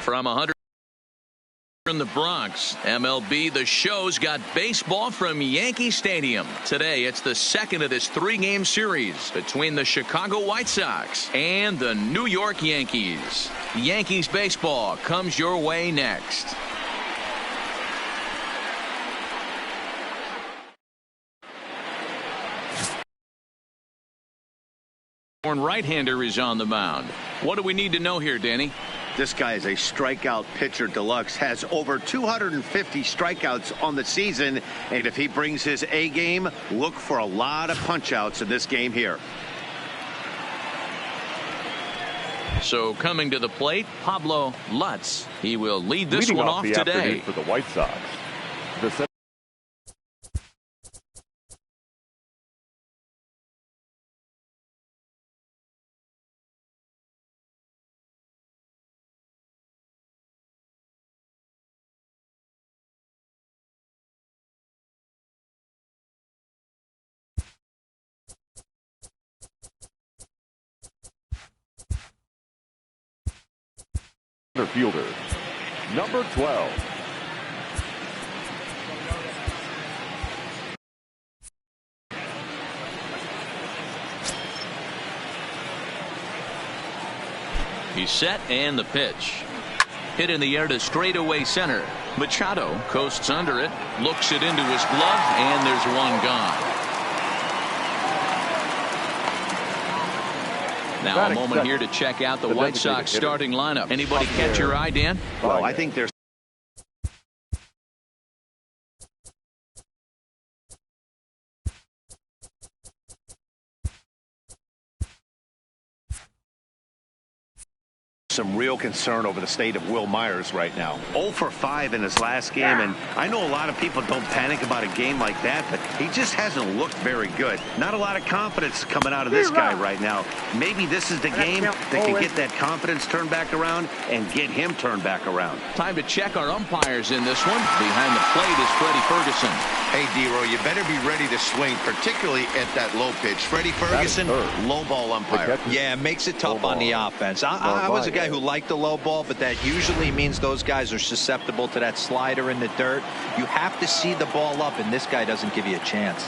From 100 in the Bronx, MLB The Show's got baseball from Yankee Stadium. Today, it's the second of this three-game series between the Chicago White Sox and the New York Yankees. Yankees baseball comes your way next. Right-hander is on the mound. What do we need to know here, Danny? This guy is a strikeout pitcher deluxe, has over 250 strikeouts on the season, and if he brings his A game, look for a lot of punch-outs in this game here. So coming to the plate, Pablo Lutz. He will lead this one off today for the White Sox. The fielder, number 12. He's set, and the pitch. Hit in the air to straightaway center. Machado coasts under it, looks it into his glove, and there's one gone. Now a moment here to check out the White Sox starting lineup. Anybody catch your eye, Dan? Well, I think there's some real concern over the state of Will Myers right now. 0 for 5 in his last game, and I know a lot of people don't panic about a game like that, but he just hasn't looked very good. Not a lot of confidence coming out of this guy right now. Maybe this is the game that can get that confidence turned back around and get him turned back around. Time to check our umpires in this one. Behind the plate is Freddie Ferguson. Hey, D-Row, you better be ready to swing, particularly at that low pitch. Freddie Ferguson, low ball umpire. Yeah, it makes it tough on the offense. I was a guy who liked the low ball, but that usually means those guys are susceptible to that slider in the dirt. You have to see the ball up, and this guy doesn't give you a chance.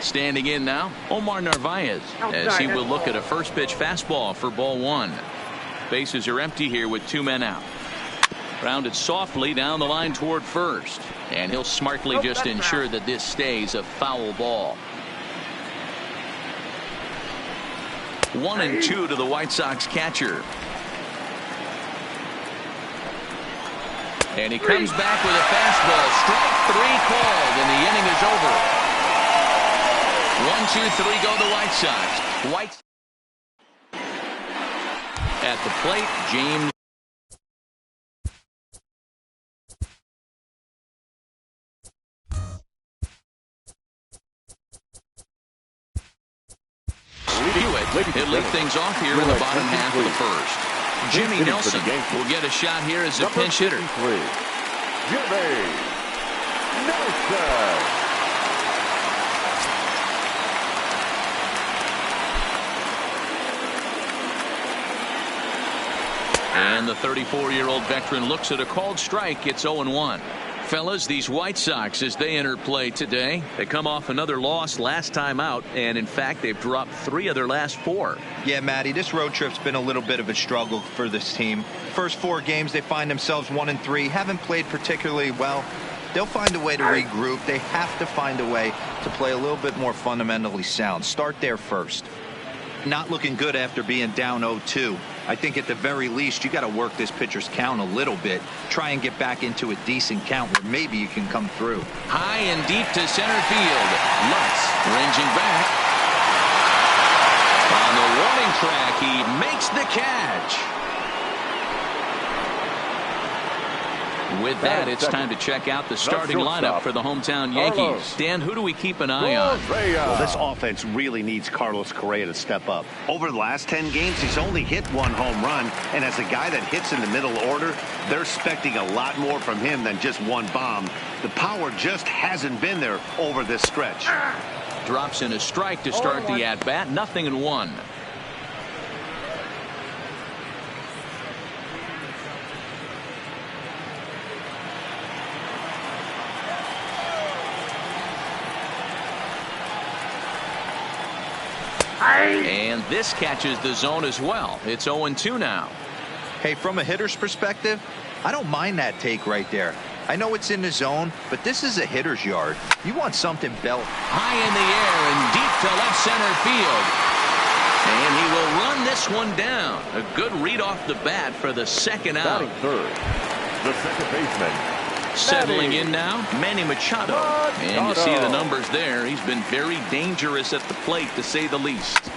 Standing in now, Omar Narvaez, as he will look at a first pitch fastball for ball one. Bases are empty here with 2 men out. Grounded softly down the line toward first, and he'll smartly just ensure that this stays a foul ball. 1-2 to the White Sox catcher. And he comes back with a fastball. Strike 3 called, and the inning is over. 1-2-3 go the White Sox. At the plate, James. He'll lead things off here in the bottom half of the first. Jimmy Nelson will get a shot here as a pinch hitter. Jimmy Nelson. And the 34-year-old veteran looks at a called strike. It's 0-1. Fellas, these White Sox, as they enter play today, they come off another loss last time out, and in fact they've dropped 3 of their last 4. Yeah, Matty, this road trip's been a little bit of a struggle for this team. First 4 games they find themselves 1-3, haven't played particularly well. They'll find a way to regroup. They have to find a way to play a little bit more fundamentally sound. Start there first. Not looking good after being down 0-2. I think at the very least you got to work this pitcher's count a little bit. Try and get back into a decent count where maybe you can come through. High and deep to center field. Lutz ranging back. On the warning track, he makes the catch. With that, it's time to check out the starting lineup for the hometown Yankees. Dan, who do we keep an eye on? Well, this offense really needs Carlos Correa to step up. Over the last 10 games, he's only hit 1 home run, and as a guy that hits in the middle order, they're expecting a lot more from him than just 1 bomb. The power just hasn't been there over this stretch. Drops in a strike to start the at-bat. 0-1. And this catches the zone as well. It's 0-2 now. Hey, from a hitter's perspective, I don't mind that take right there. I know it's in the zone, but this is a hitter's yard. You want something belt. High in the air and deep to left center field. And he will run this one down. A good read off the bat for the second out. Batting third, the second baseman. Settling in now, Manny Machado. And you see the numbers there. He's been very dangerous at the plate, to say the least.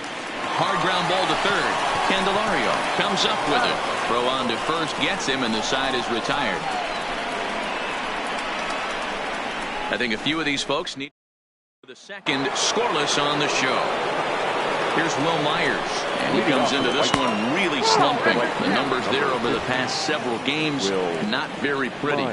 Hard ground ball to third. Candelario comes up with it. Throw on to first, gets him, and the side is retired. I think a few of these folks need the second scoreless on the show. Here's Will Myers, and he comes into this one really slumping. The numbers there over the past several games, not very pretty.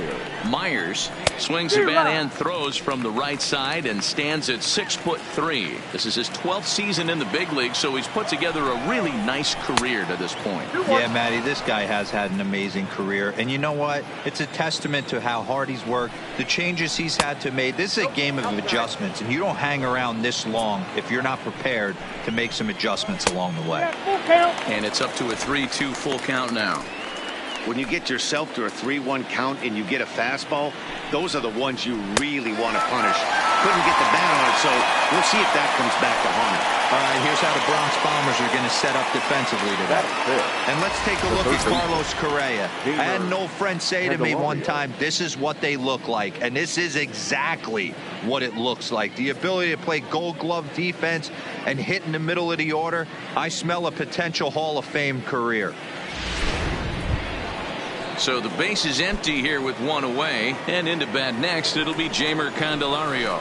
Myers swings the bat and throws from the right side and stands at 6'3". This is his 12th season in the big league, so he's put together a really nice career to this point. Yeah, Matty, this guy has had an amazing career, and you know what? It's a testament to how hard he's worked, the changes he's had to make. This is a game of adjustments, and you don't hang around this long if you're not prepared to make some adjustments along the way. And it's up to a 3-2 full count now. When you get yourself to a 3-1 count and you get a fastball, those are the ones you really want to punish. Couldn't get the bat on it, so we'll see if that comes back to haunt him. All right, here's how the Bronx Bombers are going to set up defensively today. And let's take a look at Carlos Correa. I had an old friend say to me one time, this is what they look like. And this is exactly what it looks like. The ability to play gold glove defense and hit in the middle of the order. I smell a potential Hall of Fame career. So the base is empty here with 1 away, and into bat next it'll be Jeimer Candelario.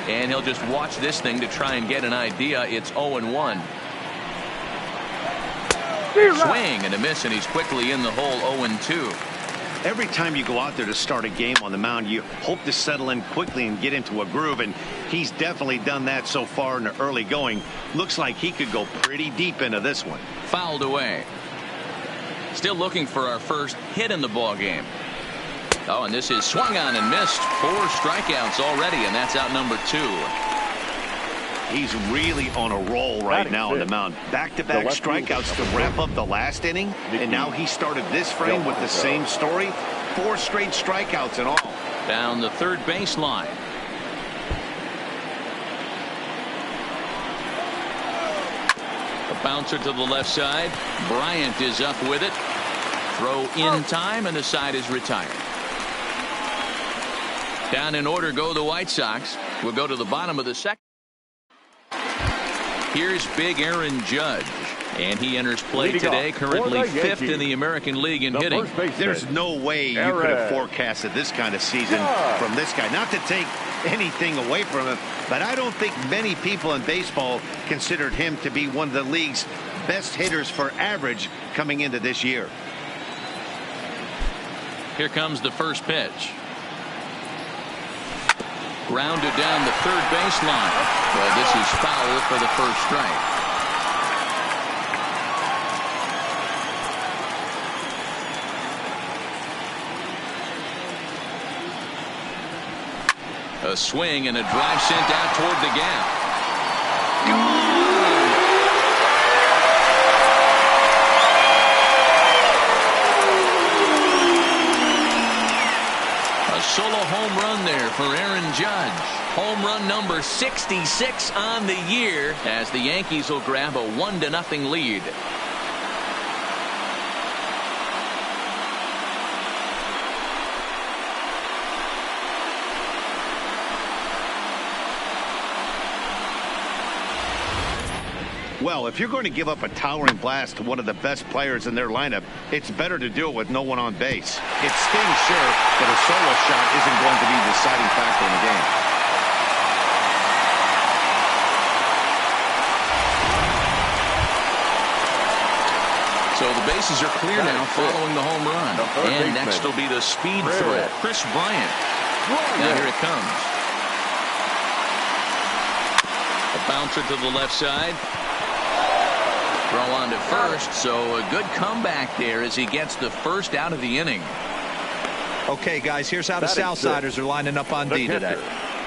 And he'll just watch this thing to try and get an idea. It's 0-1. Swing and a miss, and he's quickly in the hole. 0-2. Every time you go out there to start a game on the mound, you hope to settle in quickly and get into a groove, and he's definitely done that so far in the early going. Looks like he could go pretty deep into this one. Fouled away. Still looking for our first hit in the ball game. Oh, and this is swung on and missed. 4 strikeouts already, and that's out number 2. He's really on a roll right now on the mound. Back-to-back strikeouts to wrap up the last inning, and now he started this frame with the same story. 4 straight strikeouts in all. Down the third baseline. A bouncer to the left side. Bryant is up with it. Throw in time, and the side is retired. Down in order go the White Sox. We'll go to the bottom of the second. Here's big Aaron Judge, and he enters play today, currently 5th in the American League in hitting. There's no way you could have forecasted this kind of season from this guy. Not to take anything away from him, but I don't think many people in baseball considered him to be one of the league's best hitters for average coming into this year. Here comes the first pitch. Grounded down the third baseline. Well, this is foul for the first strike. A swing and a drive sent out toward the gap. Gone! A solo home run there for Aaron Judge. Home run number 66 on the year as the Yankees will grab a 1-0 lead. Well, if you're going to give up a towering blast to one of the best players in their lineup, it's better to do it with no one on base. It stings, sure, but a solo shot isn't going to be the deciding factor in the game. So the bases are clear now following the home run. And next will be the speed threat, Chris Bryant. Now here it comes. A bouncer to the left side. Throw on to first, so a good comeback there as he gets the first out of the inning. Okay, guys, here's how the Southsiders are lining up on D today.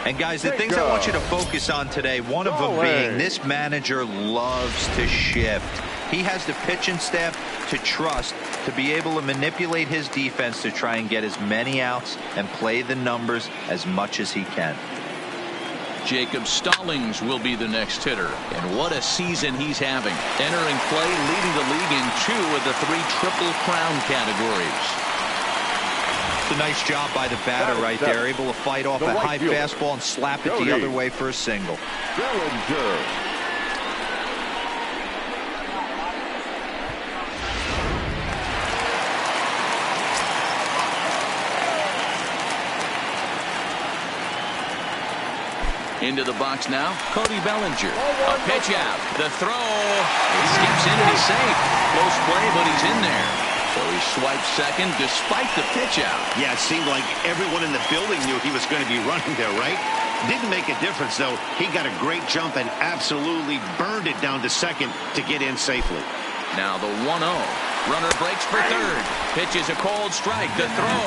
And, guys, the things I want you to focus on today, one of them being this manager loves to shift. He has the pitching staff to trust to be able to manipulate his defense to try and get as many outs and play the numbers as much as he can. Jacob Stallings will be the next hitter, and what a season he's having. Entering play, leading the league in 2 of the 3 Triple Crown categories. It's a nice job by the batter right there, able to fight off a high fastball and slap it the other way for a single. Into the box now, Cody Bellinger. A pitch out. The throw. He skips in and he's safe. Close play, but he's in there. So he swipes second despite the pitch out. Yeah, it seemed like everyone in the building knew he was going to be running there, right? Didn't make a difference, though. He got a great jump and absolutely burned it down to second to get in safely. Now the 1-0. Runner breaks for third. Pitches a cold strike. The throw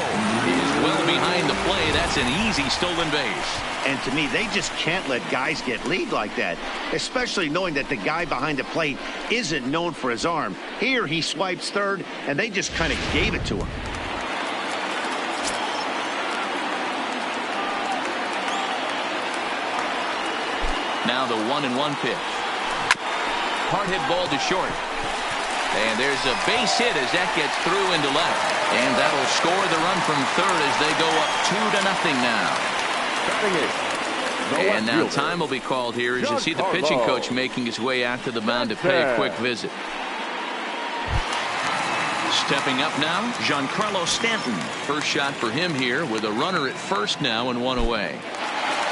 is well behind the play. That's an easy stolen base. And to me, they just can't let guys get lead like that, especially knowing that the guy behind the plate isn't known for his arm. Here he swipes third, and they just kind of gave it to him. Now the 1-1 pitch. Hard hit ball to short. And there's a base hit as that gets through into left. And that'll score the run from third as they go up 2-0 now. And now time will be called here as you see the pitching coach making his way out to the mound to pay a quick visit. Stepping up now, Giancarlo Stanton. First shot for him here with a runner at first now and 1 away.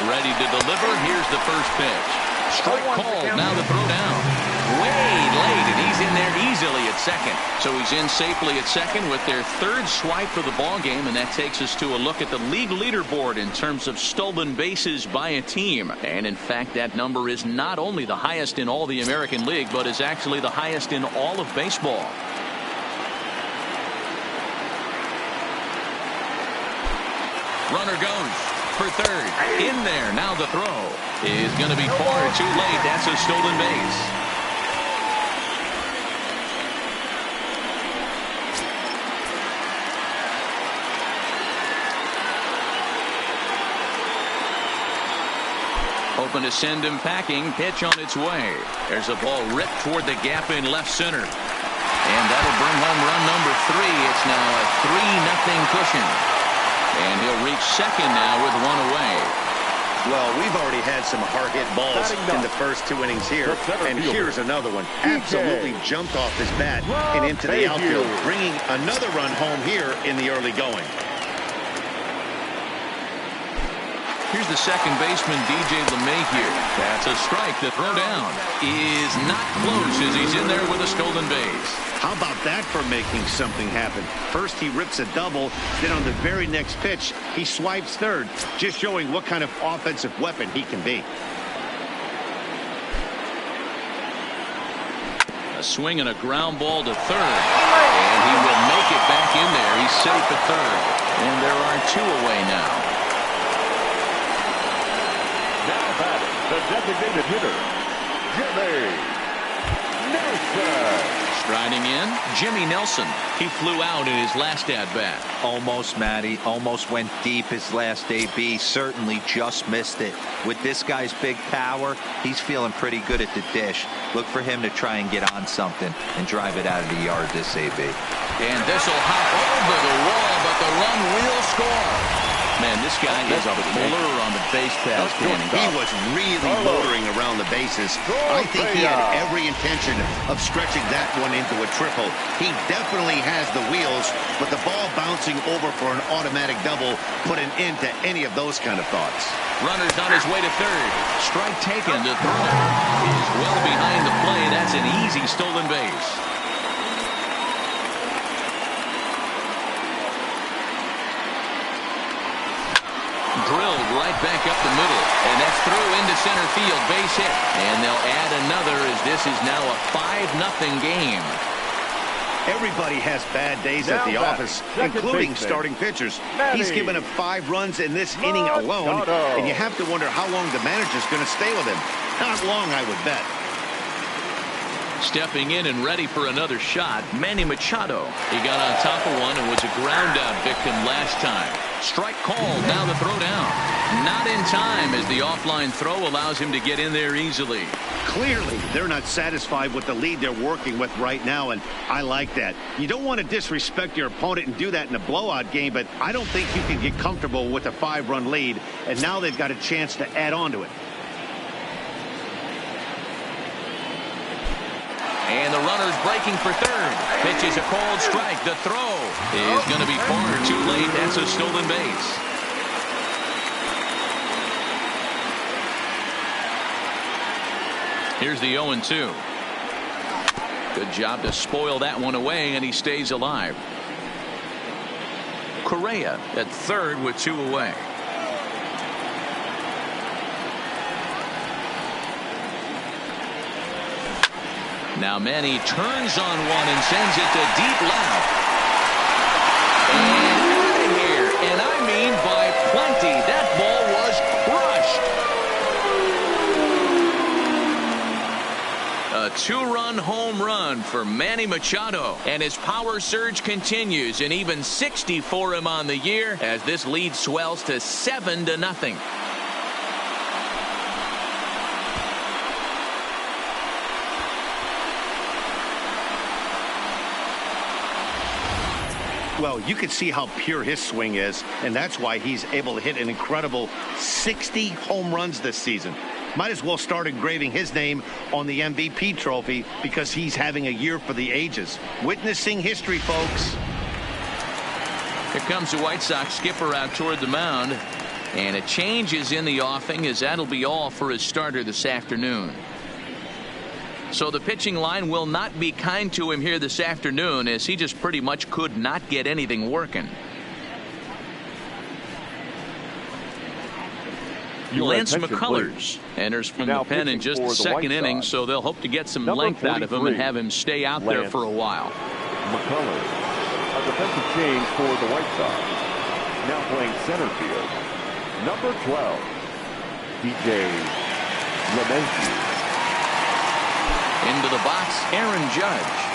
Ready to deliver. Here's the first pitch. Strike called. Now the throw down. Way late, and he's in there easily at second. So he's in safely at second with their third swipe for the ball game, and that takes us to a look at the league leaderboard in terms of stolen bases by a team. And in fact, that number is not only the highest in all the American League, but is actually the highest in all of baseball. Runner goes. for third. In there. Now the throw is going to be far too late. That's a stolen base. Open to send him packing. Pitch on its way. There's a ball ripped toward the gap in left center. And that'll bring home run number 3. It's now a 3-0 cushion. And he'll reach second now with one away. Well, we've already had some hard-hit balls in the first 2 innings here. And here's another one. Absolutely jumped off his bat and into the outfield, bringing another run home here in the early going. Here's the second baseman, DJ LeMahieu. That's a strike. The throw down is not close as he's in there with a stolen base. How about that for making something happen? First he rips a double, then on the very next pitch he swipes third, just showing what kind of offensive weapon he can be. A swing and a ground ball to third, and he will make it back in there. He's safe at third, and there are 2 away now. Now batting, the designated hitter, Jimmy Nelson. Striding in, Jimmy Nelson. He flew out in his last at-bat. Almost, Matty. Almost went deep his last AB. Certainly just missed it. With this guy's big power, he's feeling pretty good at the dish. Look for him to try and get on something and drive it out of the yard this AB. And this will hop over the wall, but the run will score. Man, this guy is a blur on the base pass. He was really motoring around the bases. I think he had every intention of stretching that one into a triple. He definitely has the wheels, but the ball bouncing over for an automatic double put an end to any of those kind of thoughts. Runner's on his way to third. Strike taken. The throw is well behind the play. That's an easy stolen base. Drilled right back up the middle, and that's through into center field. Base hit, and they'll add another as this is now a 5-0 game. Everybody has bad days at the office, including starting pitchers. He's given up 5 runs in this inning alone, and you have to wonder how long the manager's going to stay with him. Not long, I would bet. Stepping in and ready for another shot, Manny Machado. He got on top of one and was a ground-out victim last time. Strike called. Now the throw down. Not in time as the offline throw allows him to get in there easily. Clearly, they're not satisfied with the lead they're working with right now, and I like that. You don't want to disrespect your opponent and do that in a blowout game, but I don't think you can get comfortable with a 5-run lead, and now they've got a chance to add on to it. And the runner's breaking for third. Pitch is a called strike. The throw is going to be far too late. That's a stolen base. Here's the 0-2. Good job to spoil that one away, and he stays alive. Correa at third with 2 away. Now Manny turns on one and sends it to deep left. And out of here. And I mean by plenty. That ball was crushed. A 2-run home run for Manny Machado. And his power surge continues. And even 60 for him on the year as this lead swells to 7-0. Well, you can see how pure his swing is, and that's why he's able to hit an incredible 60 home runs this season. Might as well start engraving his name on the MVP trophy because he's having a year for the ages. Witnessing history, folks. Here comes the White Sox skipper out toward the mound, and a change is in the offing as that'll be all for his starter this afternoon. So the pitching line will not be kind to him here this afternoon as he just pretty much could not get anything working. Lance McCullers enters from the pen in just the second inning, so they'll hope to get some length out of him and have him stay out there for a while. McCullers, a defensive change for the White Sox. Now playing center field. Number 12, DJ Clemente. Into the box, Aaron Judge.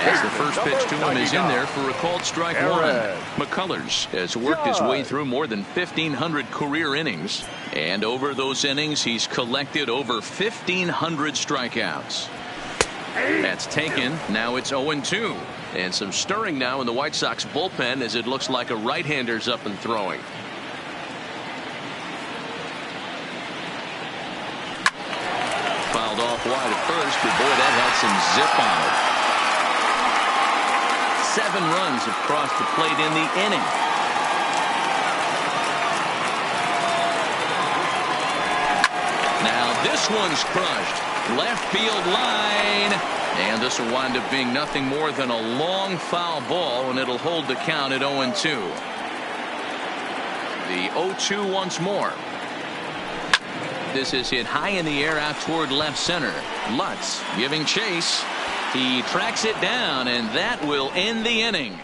As the first pitch to him is in there for a called strike one. McCullers has worked his way through more than 1,500 career innings. And over those innings, he's collected over 1,500 strikeouts. That's taken. Now it's 0-2. And some stirring now in the White Sox bullpen as it looks like a right-hander's up and throwing. Fouled off wide at first, but boy, that had some zip on it. 7 runs have crossed the plate in the inning. Now this one's crushed. Left field line. And this will wind up being nothing more than a long foul ball, and it'll hold the count at 0-2. The 0-2 once more. This is hit high in the air out toward left center. Lutz giving chase. He tracks it down, and that will end the inning.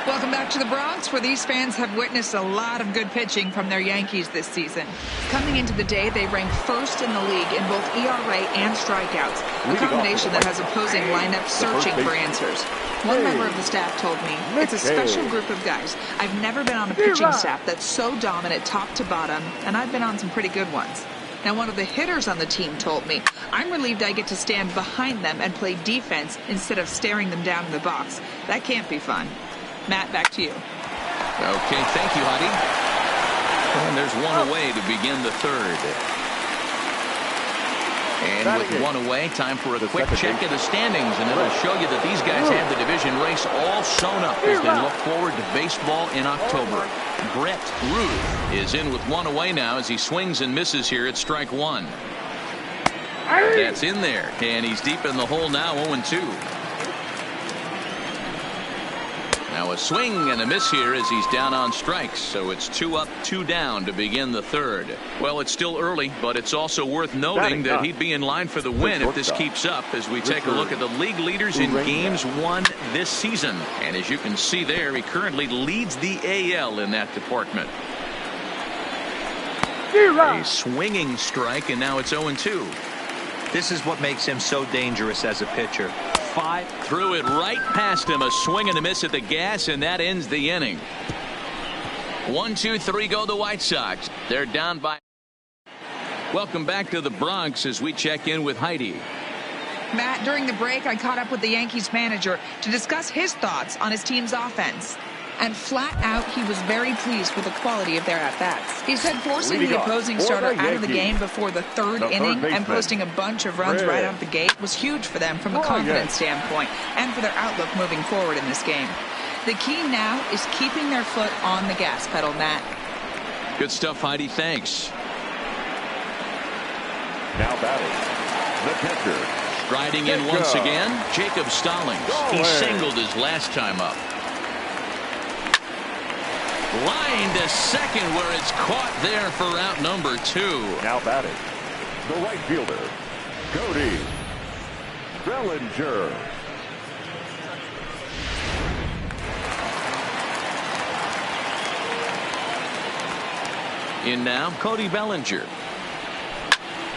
Welcome back to the Bronx, where these fans have witnessed a lot of good pitching from their Yankees this season. Coming into the day, they rank first in the league in both ERA and strikeouts, a combination that has opposing lineups searching for answers. One member of the staff told me, it's a special group of guys. I've never been on a pitching staff that's so dominant top to bottom, and I've been on some pretty good ones. Now, one of the hitters on the team told me, I'm relieved I get to stand behind them and play defense instead of staring them down in the box. That can't be fun. Matt, back to you. Okay, thank you, Heidi. And there's one away to begin the third. And with one away, time for a quick check of the standings, and it'll show you that these guys have the division race all sewn up as they look forward to baseball in October. Brett Ruth is in with one away now as he swings and misses here at strike one. That's in there, and he's deep in the hole now, 0-2. Now a swing and a miss here as he's down on strikes, so it's 2 up, 2 down to begin the third. Well, it's still early, but it's also worth noting that he'd be in line for the win if this keeps up as we take a look at the league leaders in games won this season. And as you can see there, he currently leads the AL in that department. A swinging strike, and now it's 0-2. This is what makes him so dangerous as a pitcher. Threw it right past him. A swing and a miss at the gas, and that ends the inning. 1-2-3 go the White Sox. They're down by. Welcome back to the Bronx as we check in with Heidi. Matt, during the break, I caught up with the Yankees manager to discuss his thoughts on his team's offense. And flat out, he was very pleased with the quality of their at-bats. He said forcing the opposing starter out of the game before the third inning and posting a bunch of runs right out the gate was huge for them from a confidence standpoint and for their outlook moving forward in this game. The key now is keeping their foot on the gas pedal, Matt. Good stuff, Heidi. Thanks. Now batting, the catcher. Striding in once again, Jacob Stallings. He singled his last time up. Line to second where it's caught there for out number 2. Now batting, the right fielder, Cody Bellinger. In now, Cody Bellinger.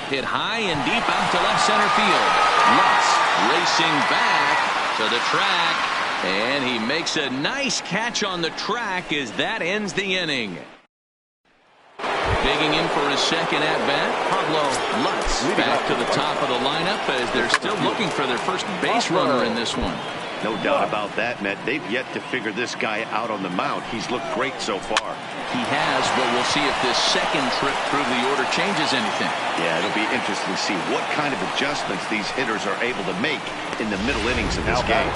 Hit high and deep out to left center field. Lutz racing back to the track. And he makes a nice catch on the track as that ends the inning. Digging in for his second at-bat, Pablo Lutz back to the top of the lineup as they're still looking for their first base runner in this one. No doubt about that, Matt. They've yet to figure this guy out on the mound. He's looked great so far. He has, but we'll see if this second trip through the order changes anything. Yeah, it'll be interesting to see what kind of adjustments these hitters are able to make in the middle innings of this game.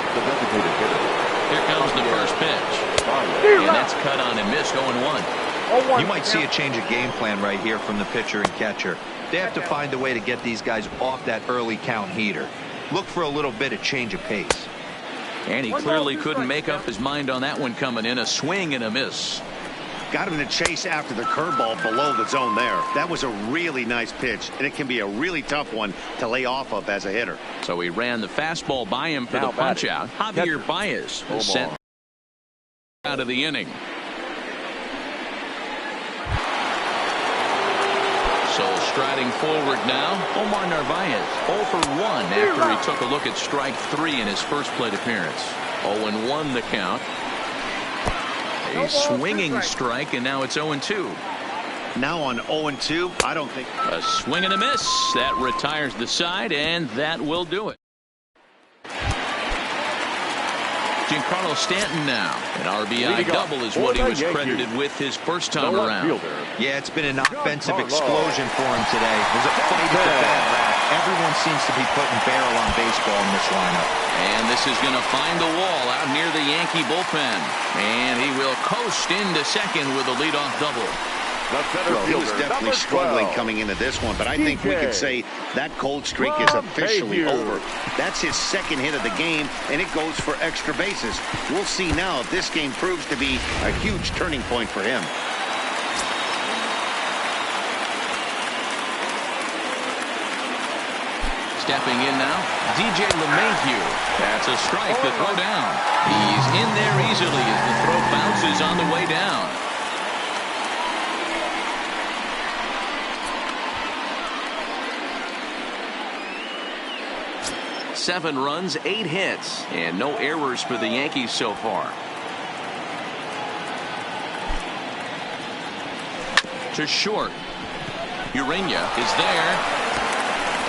The designated hitter. Here comes the first pitch. And that's cut on and missed 0-1. You might see a change of game plan right here from the pitcher and catcher. They have to find a way to get these guys off that early count heater. Look for a little bit of change of pace. And he clearly couldn't make up his mind on that one coming in. A swing and a miss. Got him to chase after the curveball below the zone there. That was a really nice pitch, and it can be a really tough one to lay off of as a hitter. So he ran the fastball by him for the punch out. Javier Baez was sent out of the inning. Striding forward now, Omar Narvaez, 0 for 1 after he took a look at strike 3 in his first plate appearance. 0-1 the count. A swinging strike, and now it's 0-2. Now on 0-2, I don't think. A swing and a miss. That retires the side, and that will do it. Giancarlo Stanton now. An RBI double is what he was credited with his first time around. Yeah, it's been an offensive explosion for him today. There's a fight at the bad rap. Everyone seems to be putting barrel on baseball in this lineup. And this is going to find the wall out near the Yankee bullpen. And he will coast into second with a leadoff double. Well, he was definitely struggling coming into this one, but I think we could say that cold streak is officially over. That's his second hit of the game, and it goes for extra bases. We'll see now if this game proves to be a huge turning point for him. Stepping in now, DJ LeMahieu. That's a strike to throw down. He's in there easily as the throw bounces on the way down. 7 runs, 8 hits, and no errors for the Yankees so far. To short. Urania is there.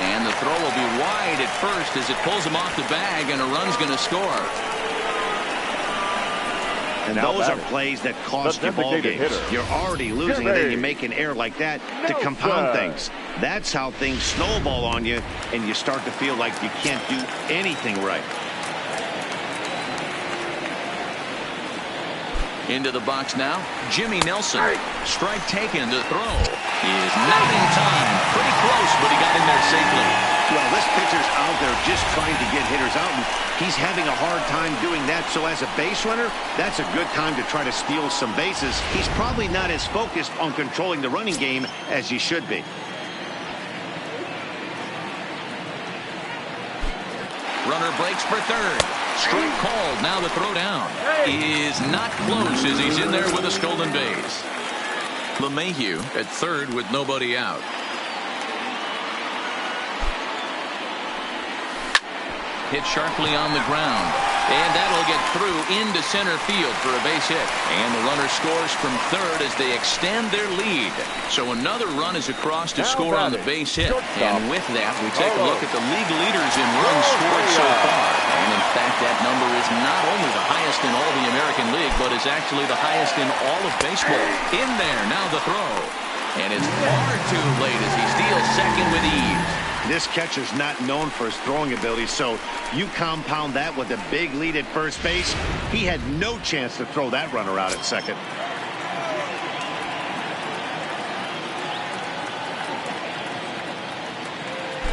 And the throw will be wide at first as it pulls him off the bag, and a run's going to score. And those are plays that cost you ball games. You're already losing, and then you make an error like that to compound things. That's how things snowball on you, and you start to feel like you can't do anything right. Into the box now, Jimmy Nelson. Strike taken to throw. He is not in time. Pretty close, but he got in there safely. Well, this pitcher's out there just trying to get hitters out, and he's having a hard time doing that. So as a base runner, that's a good time to try to steal some bases. He's probably not as focused on controlling the running game as he should be. Runner breaks for third. Strike called. Now the throw down. He is not close as he's in there with a stolen base. LeMahieu at third with nobody out. Hit sharply on the ground. And that'll get through into center field for a base hit. And the runner scores from third as they extend their lead. So another run is across to score on the base hit. And with that, we take a look at the league leaders in runs scored so far. And in fact, that number is not only the highest in all the American League, but is actually the highest in all of baseball. In there, now the throw. And it's far too late as he steals second with ease. This catcher's not known for his throwing ability, so you compound that with a big lead at first base. He had no chance to throw that runner out at second.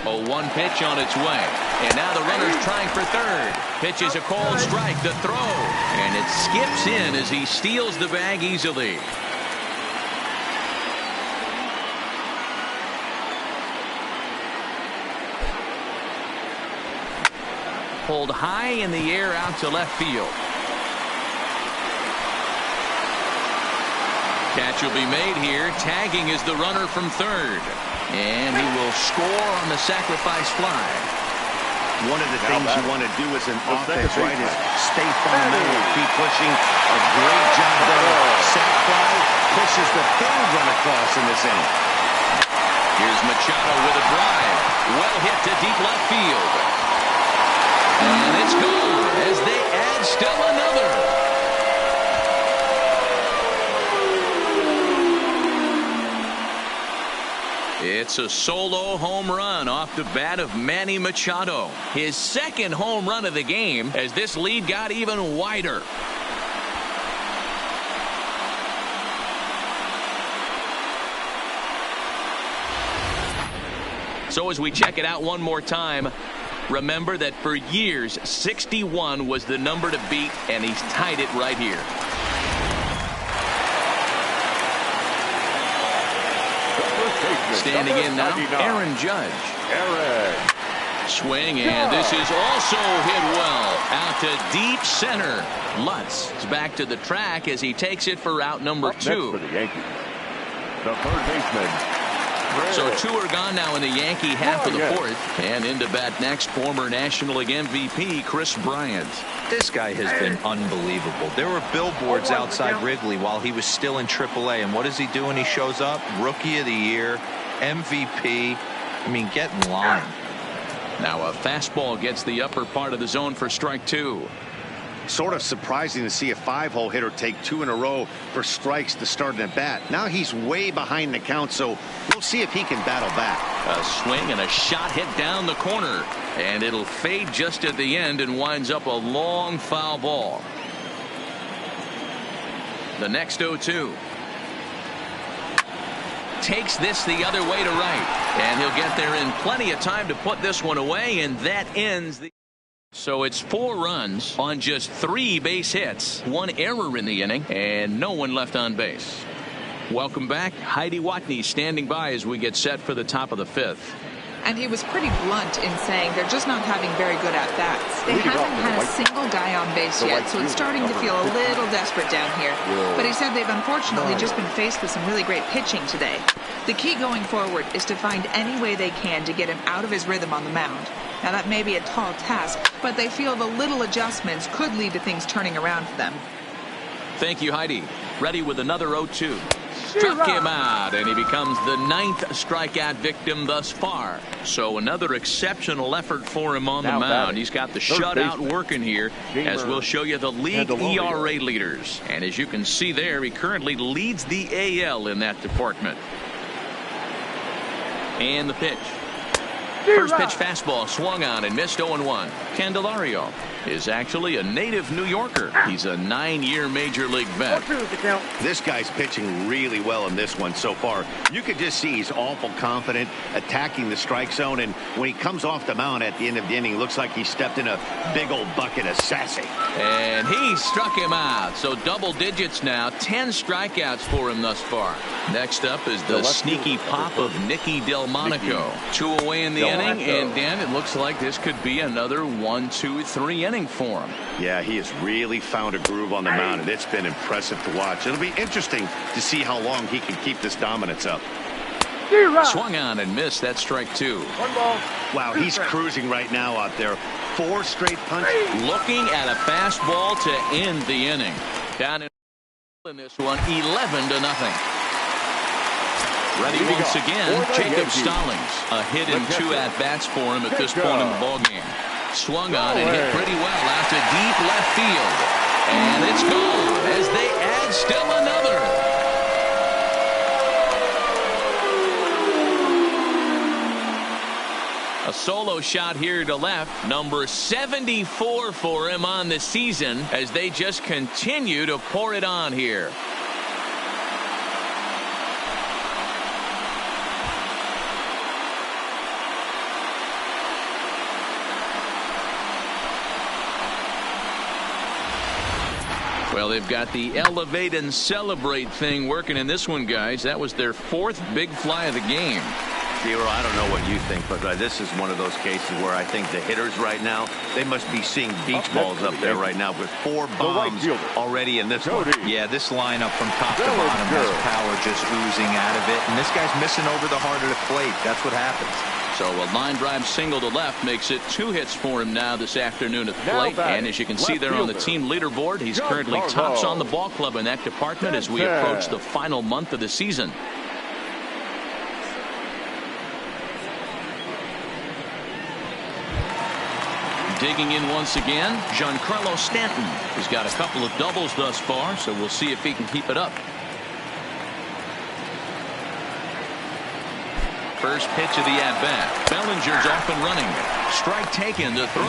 Oh, 1 pitch on its way. And now the runner's trying for third. Pitch is a called strike, the throw. And it skips in as he steals the bag easily. Pulled high in the air out to left field. Catch will be made here. Tagging is the runner from third. And he will score on the sacrifice fly. One of the things you want to do as an offense, right, is stay fundamental, keep pushing. A great job there. Sac fly pushes the third run across in this inning. Here's Machado with a drive. Well hit to deep left field. And it's gone as they add still another. It's a solo home run off the bat of Manny Machado. His second home run of the game as this lead got even wider. So as we check it out one more time, remember that for years, 61 was the number to beat, and he's tied it right here. Standing in now, Aaron Judge. Swing, and this is also hit well. Out to deep center. Lutz is back to the track as he takes it for out number 2. Next for the Yankees, the third baseman, So 2 are gone now in the Yankee half of the 4th. And into bat next, former National League MVP Chris Bryant. This guy has been unbelievable. There were billboards outside Wrigley while he was still in AAA. And what does he do when he shows up? Rookie of the Year, MVP. I mean, get in line. Now a fastball gets the upper part of the zone for strike 2. Sort of surprising to see a 5-hole hitter take 2 in a row for strikes to start an at bat. Now he's way behind the count, so we'll see if he can battle back. A swing and a shot hit down the corner, and it'll fade just at the end and winds up a long foul ball. The next 0-2. Takes this the other way to right, and he'll get there in plenty of time to put this one away, and that ends the. So it's 4 runs on just 3 base hits, 1 error in the inning, and no one left on base. Welcome back. Heidi Watney standing by as we get set for the top of the 5th. And he was pretty blunt in saying they're just not having very good at-bats. They haven't had a single guy on base yet, so it's starting to feel a little desperate down here. But he said they've unfortunately just been faced with some really great pitching today. The key going forward is to find any way they can to get him out of his rhythm on the mound. Now, that may be a tall task, but they feel the little adjustments could lead to things turning around for them. Thank you, Heidi. Ready with another 0-2. Struck him out, and he becomes the 9th strikeout victim thus far. So another exceptional effort for him on the mound. He's got the shutout working here, as we'll show you the league ERA leaders. And as you can see there, he currently leads the AL in that department. And the pitch. First pitch fastball swung on and missed 0-1. Candelario is actually a native New Yorker. He's a 9-year major league vet. This guy's pitching really well in this one so far. You could just see he's awful confident attacking the strike zone, and when he comes off the mound at the end of the inning, looks like he stepped in a big old bucket of sassy. And he struck him out. So double digits now, 10 strikeouts for him thus far. Next up is the sneaky pop of Nicky Delmonico. 2 away in the inning, and Dan, it looks like this could be another 1-2-3 inning for him. Yeah, he has really found a groove on the mound, and it's been impressive to watch. It'll be interesting to see how long he can keep this dominance up. Swung on and missed. That strike 2. Wow, he's cruising right now out there. 4 straight punches. Looking at a fastball to end the inning. Down in this one, 11-0. Ready once again, Jacob Stallings. A hit in 2 at-bats for him at this point in the ballgame. Swung on and hit pretty well out to deep left field. And it's gone as they add still another. A solo shot here to left. Number 74 for him on the season as they just continue to pour it on here. Well, they've got the elevate and celebrate thing working in this one, guys. That was their 4th big fly of the game. Zero, I don't know what you think, but this is one of those cases where I think the hitters right now, they must be seeing beach balls up there right now with 4 bombs already in this one. Yeah, this lineup from top to bottom has power just oozing out of it. And this guy's missing over the heart of the plate. That's what happens. So a line drive single to left makes it 2 hits for him now this afternoon at the plate. And as you can see there on the team leaderboard, he's currently tops on the ball club in that department as we approach the final month of the season. Digging in once again, Giancarlo Stanton. He's got a couple of doubles thus far, so we'll see if he can keep it up. First pitch of the at-bat. Bellinger's off and running. Strike taken to throw.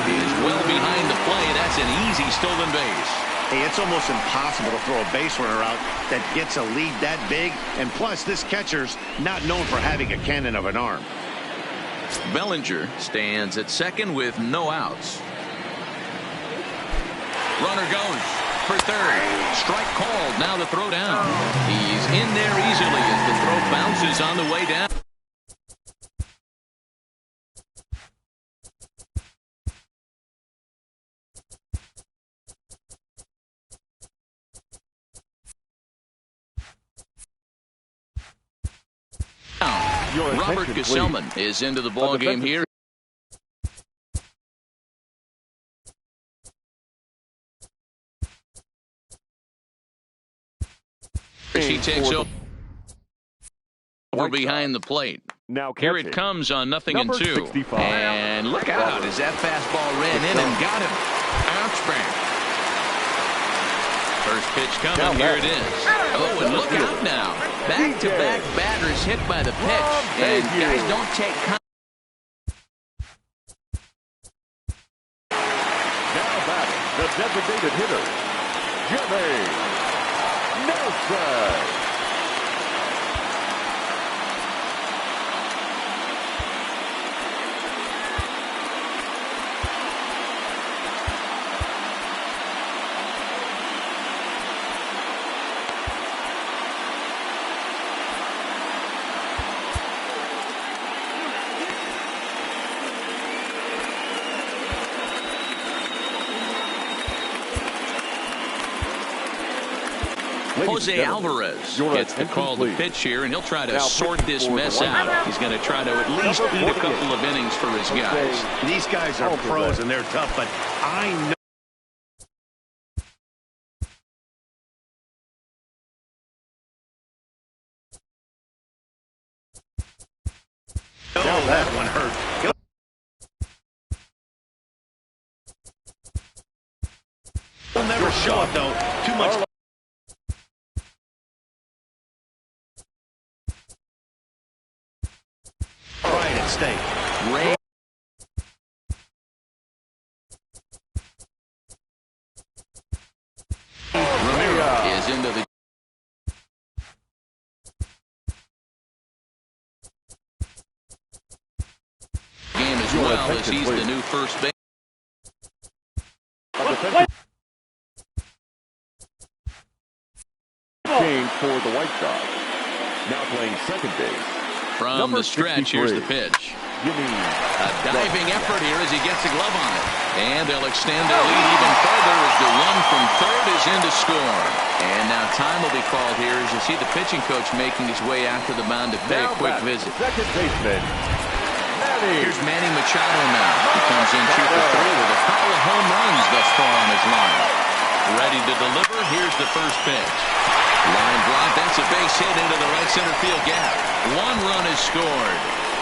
He is well behind the play. That's an easy stolen base. Hey, it's almost impossible to throw a base runner out that gets a lead that big. And plus, this catcher's not known for having a cannon of an arm. Bellinger stands at second with no outs. Runner goes for third. Strike called. Now the throw down. He's in there easily as the throw bounces on the way down. Robert Gesellman is into the ball game here. He takes over behind the plate. Now here it comes on 0-2. And look out as that fastball ran in and got him. Ouch bang. First pitch coming. Here it is. Oh, and look out now. Back-to-back batters hit by the pitch. And guys don't take time. Now batting, the designated hitter, Jimmy Nelson. Jose Alvarez gets the call to pitch here, and he'll try to sort this mess out. He's going to try to at least eat a couple of innings for his guys. These guys are pros, and they're tough, but I know. Oh, that one hurt. He'll never show it, though. Too much. Right at stake. Ramirez is into the game as well as he's the new first base. Change for the White Sox. Now playing second base. From the stretch, here's the pitch. A diving effort here as he gets a glove on it. And they'll extend their lead even further as the run from third is in to score. And now time will be called here as you see the pitching coach making his way after the mound to pay a quick visit. Second baseman. Here's Manny Machado now. He comes in 2 for 3 with a couple of home runs thus far on his line. Ready to deliver. Here's the first pitch. Line drive. That's a base hit into the right center field gap. 1 run is scored.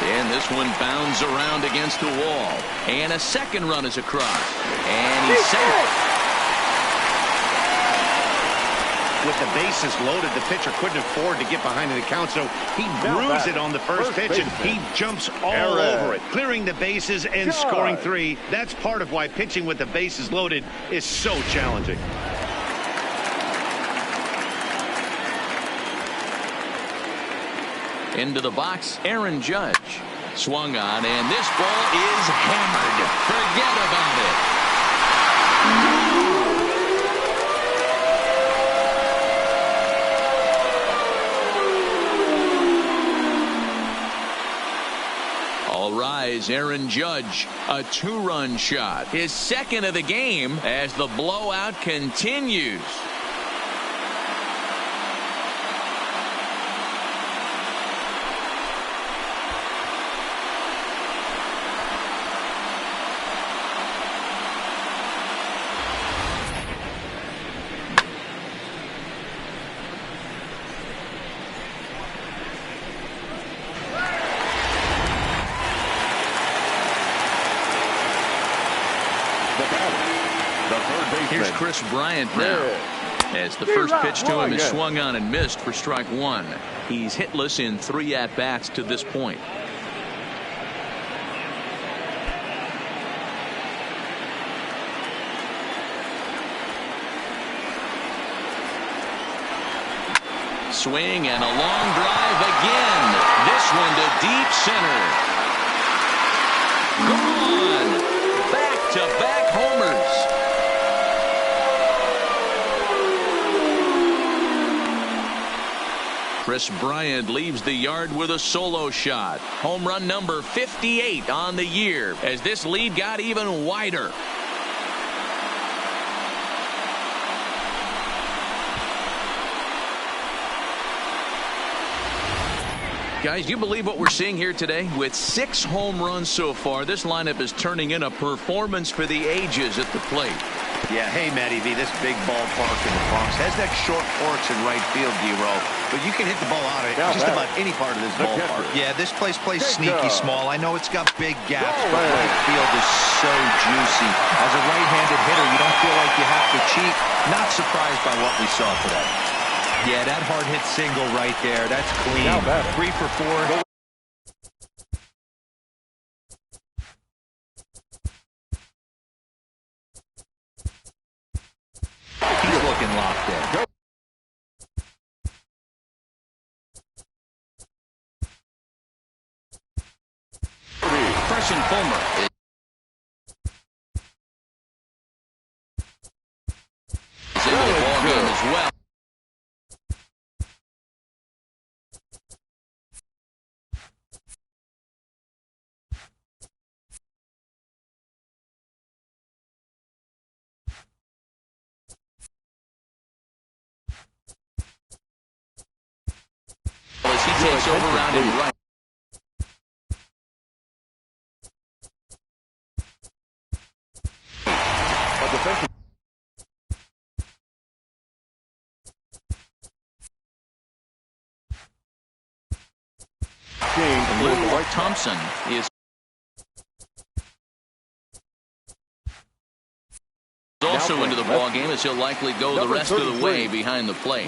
And this one bounds around against the wall. And a second run is across. And he's safe. With the bases loaded, the pitcher couldn't afford to get behind in the count, so he grooves it on the first pitch, and he jumps all over it, clearing the bases and scoring 3. That's part of why pitching with the bases loaded is so challenging. Into the box, Aaron Judge. Swung on, and this ball is hammered. Forget about it. All rise, Aaron Judge, a 2-run shot. His second of the game as the blowout continues. Here's Chris Bryant now. As the first pitch to him is swung on and missed for strike 1. He's hitless in 3 at-bats to this point. Swing and a long drive again. This one to deep center. Gone. Back-to-back homers. Chris Bryant leaves the yard with a solo shot. Home run number 58 on the year as this lead got even wider. Guys, do you believe what we're seeing here today? With 6 home runs so far, this lineup is turning in a performance for the ages at the plate. Yeah, hey, Matty V, this big ballpark in the Bronx has that short porch in right field, D-Roll, but you can hit the ball out of just about any part of this ballpark. Yeah, this place plays sneaky small. I know it's got big gaps, but right field is so juicy. As a right-handed hitter, you don't feel like you have to cheat. Not surprised by what we saw today. Yeah, that hard hit single right there. That's clean. 3 for 4. He's looking locked in. Carson Fulmer is into the ball game as well. As he takes over round and right. Thompson is also into the ball game, as he'll likely go the rest of the way behind the plate.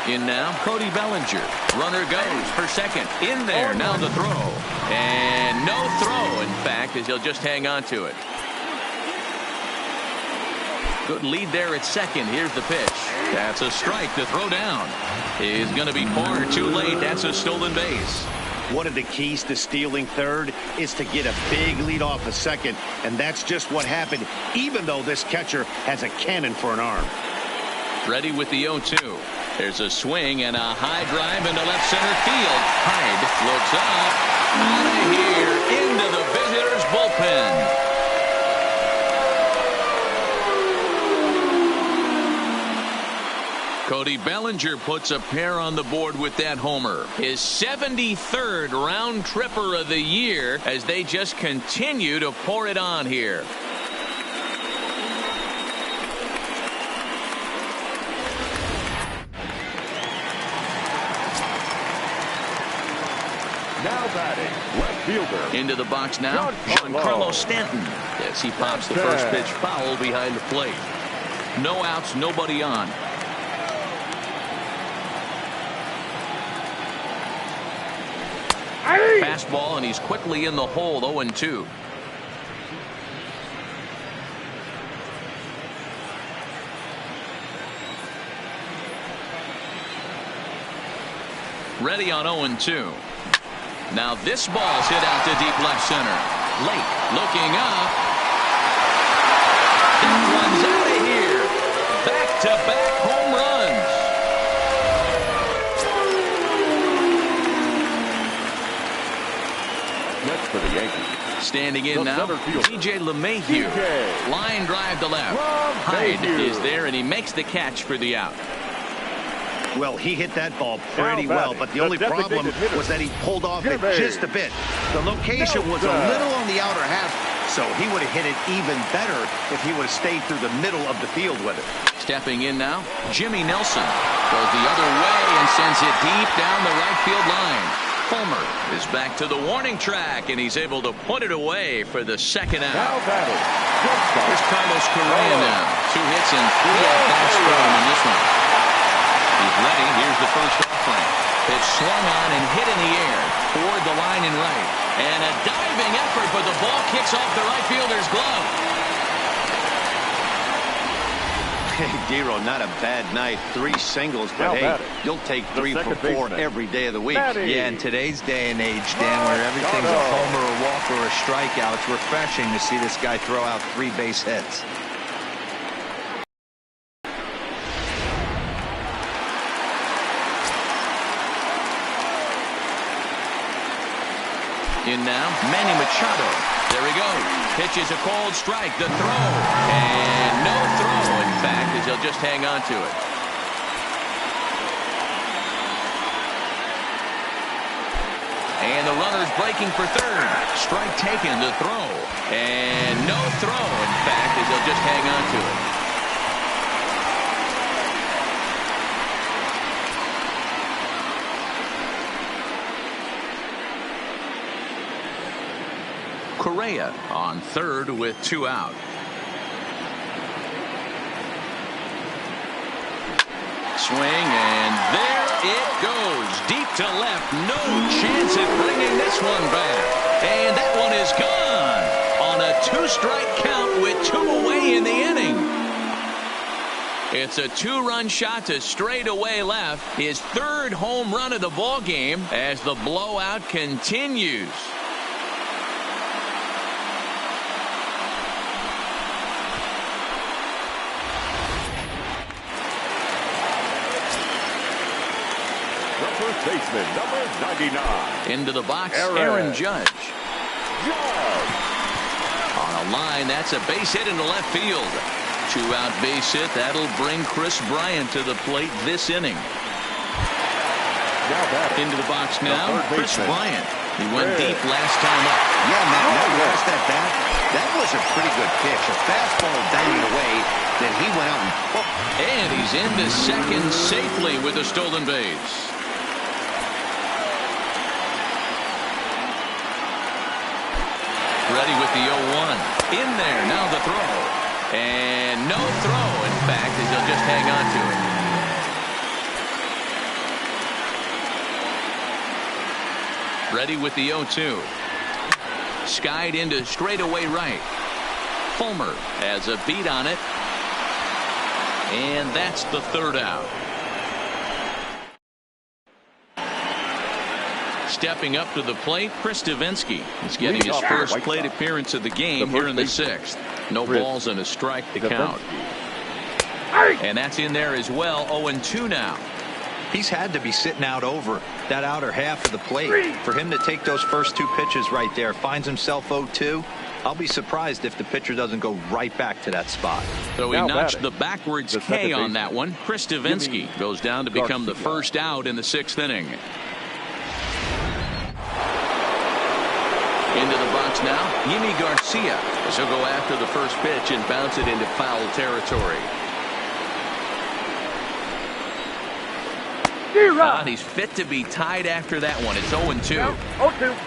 In now, Cody Bellinger. Runner goes for second. In there, now the throw. And no throw, in fact, as he'll just hang on to it. Good lead there at second. Here's the pitch. That's a strike. The throw down is going to be far too late. That's a stolen base. One of the keys to stealing third is to get a big lead off a second, and that's just what happened, even though this catcher has a cannon for an arm. Ready with the 0-2. There's a swing and a high drive into left center field. Hyde looks up. Out of here into the visitors' bullpen. Cody Bellinger puts a pair on the board with that homer. His 73rd round tripper of the year as they just continue to pour it on here. Now batting, left fielder. Into the box now, Giancarlo Stanton. As he pops the first pitch foul behind the plate. No outs, nobody on. Fastball, and he's quickly in the hole. 0-2. Ready on 0-2. Now this ball's hit out to deep left center. Lake looking up. That one's out of here. Back-to-back home runs. Next for the Yankees. Standing in now, DJ LeMahieu. Line drive to left. Hyde is there, and he makes the catch for the out. Well, he hit that ball pretty well, but the only problem was that he pulled off it just a bit. The location was a little on the outer half, so he would have hit it even better if he would have stayed through the middle of the field with it. Stepping in now, Jimmy Nelson goes the other way and sends it deep down the right field line. Fulmer is back to the warning track, and he's able to put it away for the second out. Here's Carlos Correa now. 2 hits and 3 at-bats for him in this one. He's ready. Here's the first offering. Pitch swung on and hit in the air toward the line and right. And a diving effort, but the ball kicks off the right fielder's glove. Hey, Dero, not a bad night. 3 singles, but hey, you'll take 3 for 4 every day of the week. Yeah, in today's day and age, Dan, where everything's a homer, a walk, or a strikeout, it's refreshing to see this guy throw out 3 base hits. In now, Manny Machado. There he goes. Pitches a cold strike. The throw. And no throw, in fact, as he'll just hang on to it. breaking for third. Strike taken to throw. And no throw, in fact, as he'll just hang on to it. Correa on third with 2 out. Swing, and there it goes. Deep to left. No chance at bringing this one back. And that one is gone on a 2-strike count with 2 away in the inning. It's a 2-run shot to straightaway left. His 3rd home run of the ball game as the blowout continues. First baseman, number 99. Into the box, Aaron Judge. On a line, that's a base hit into left field. 2-out base hit. That'll bring Chris Bryant to the plate this inning. Into the box now, Chris Bryant. He went deep last time up. Yeah, Matt, that last at bat, that was a pretty good pitch. A fastball down and away. Then he went out and he's into second safely with a stolen base. Ready with the 0-1. In there, now the throw. And no throw, in fact, as he'll just hang on to it. Ready with the 0-2. Skied into straightaway right. Fulmer has a beat on it. And that's the 3rd out. Stepping up to the plate, Chris Davinsky is getting his first plate appearance of the game here in the 6th. No balls and a strike to count. And that's in there as well. 0-2 now. He's had to be sitting out over that outer half of the plate. For him to take those first 2 pitches right there, finds himself 0-2. I'll be surprised if the pitcher doesn't go right back to that spot. So he notched the backwards K on that one. Chris Davinsky goes down to become the first out in the 6th inning. Into the box now, Yimi Garcia, as he'll go after the first pitch and bounce it into foul territory. He's fit to be tied after that one. It's 0-2.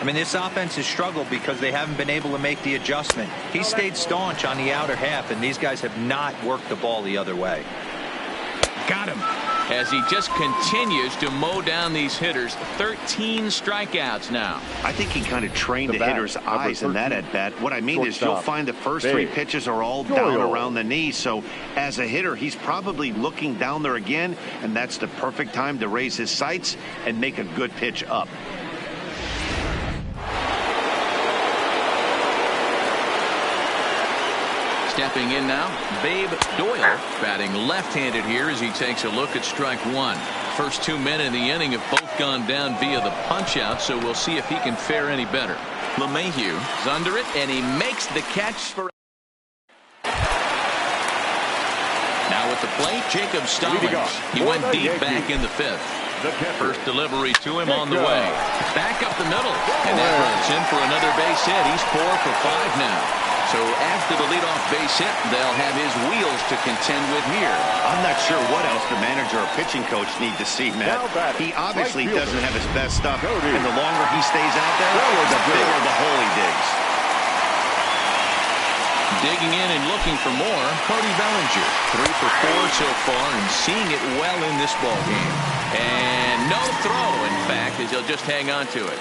I mean, this offense has struggled because they haven't been able to make the adjustment. He stayed staunch on the outer half, and these guys have not worked the ball the other way. Got him. As he just continues to mow down these hitters. 13 strikeouts now. I think he kind of trained the hitter's eyes in that at bat. What I mean is you'll find the first 3 pitches are all down around the knee. So as a hitter, he's probably looking down there again, and that's the perfect time to raise his sights and make a good pitch up. Stepping in now, Babe Doyle, batting left-handed here as he takes a look at strike 1. First 2 men in the inning have both gone down via the punch-out, so we'll see if he can fare any better. LeMahieu is under it, and he makes the catch for... Now at the plate, Jacob Stallings. He went deep back in the 5th. First delivery to him on the way. Back up the middle, and that runs in for another base hit. He's 4 for 5 now. So after the leadoff base hit, they'll have his wheels to contend with here. I'm not sure what else the manager or pitching coach need to see, Matt. He obviously doesn't have his best stuff, and the longer he stays out there, the bigger the hole he digs. Digging in and looking for more, Cody Bellinger. 3 for 4 so far and seeing it well in this ball game. And no throw, in fact, as he'll just hang on to it.